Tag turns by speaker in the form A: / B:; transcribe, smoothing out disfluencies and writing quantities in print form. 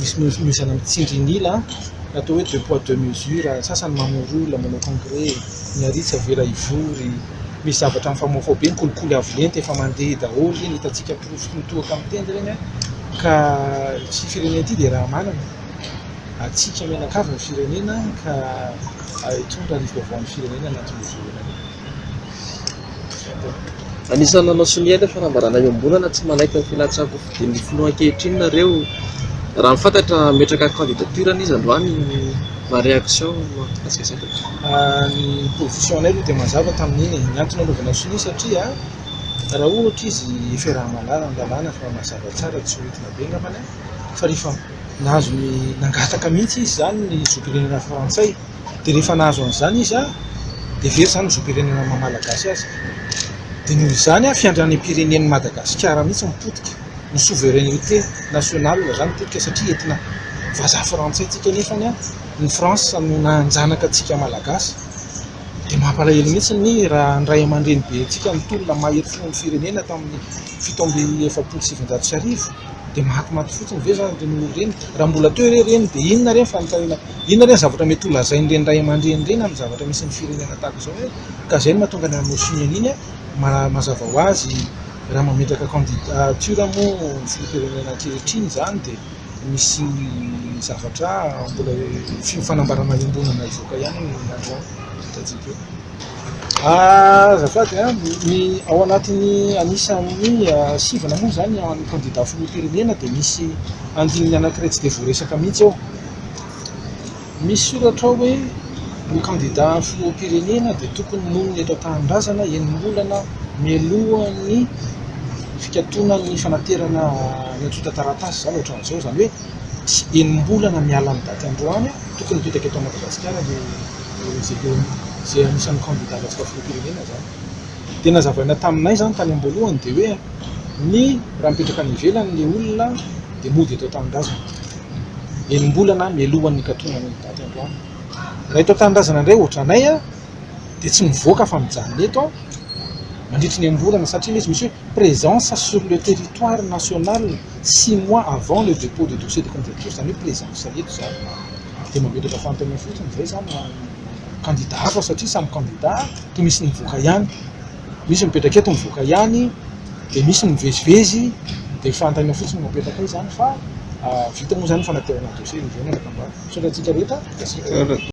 A: misy ana mitsindrinila natao hoe 2 poids 2 mesures sasany mamorola manao congrès miaritsa vera ivory misy zavatra mifamoafao be ny kolikoly avo lenta efa mandeha daholo iny hitantsika pirofo mitohaka amin'ny tenda regny ka tsy firenena ity dia raha manana atsika menakavy ny firenena ka hitondra rivoavoan'ny firenena anatin'izona.
B: Anisan'ny nanao somiana fanambarana iombonana tsy manaiky ny filatsako fidian'ny finoa ankehitriny nareo raha mifantatra metraka candidature izy androany ma réaction asikasaka
A: ny position-nay aloha dia mazava tamin'iny ny antony anaovana sonia satria raha ohatra izy efa raha malala ny lalàna fa mazava tsara tsy hoentina be ngambany fa rehefa nahazo ny nangataka mihitsy izy zany ny zopirenena frantsay dia rehefa nahazo an'izany izy dia very zany zopirenena mamalagasy azy dia noho izany fiandran'ny pirenen'ny Madagasikara mihitsy mipotika ny souveraineté nationale zany mipotika satria entina vazaha frantsay tsika nefany ny France no nanjanaka antsika malagasy dia mampalahelo mihitsy ny raha ny ray aman-dreny be antsika nitolona mahery fo ny firenena tamin'ny 770 dia maty fotsiny ve zany reny reny raha mbola teo reny dia inona reny fanontanina inona reny zavatra mety holazain'ireny ray aman-dreny reny amin'ny zavatra misy ny firenena tahaka izao hoe ka zay no mahatonga ny amosiany iny mazava ho azy raha mametraka candidature moa ny firenena ankehitriny zany dia misy zavatra mbola fanambarana iombonana ivoaka ihany nandro hitatsika azafady ny ao anatin'ny anisan'ny sivana moa zany ny candidat filoham-pirenena dia misy andininy anankiray tsy dia voaresaka mihitsy ao misy soratra hoe ny candidat filoham-pirenena dia tokony noho ny eto an-tanindrazana enim-bolana mialohan'ny fikatoanany fanaterana ny atsota taratasy zany ohatran'izao zany hoe enim-bolana miala amin'ny daty androany tokony mipetraka eto Madagasikara zay anisan'ny candidat latsaka filoham-pirenena zany dia nazavaina taminay zany tany am-boalohany dia hoe ny raha mipetraka any ivelany ny olona dia mody eto an-tanindrazana enim-bolana mialohan'ny katoanany daty androany raha eto an-tanindrazana indray ohatranay dia tsy mivoaka fa mijanona eto mandritry ny am-bolana satria izy misy hoe présence sur le territoire national 6 mois avant le dépôt de dossier de candidature zany hoe présence eto zany dia mametraka fanontaniana fotsiny zay zany candidat hafa satria samy candidat toa misy ny mivoaka ihany misy mipetraka eto mivoaka ihany dia misy mivezivezy dia fanontaniana fotsiny mapetraka io zany fa vita moa zany fanaterana dossier ivelany so raha tsika rehetra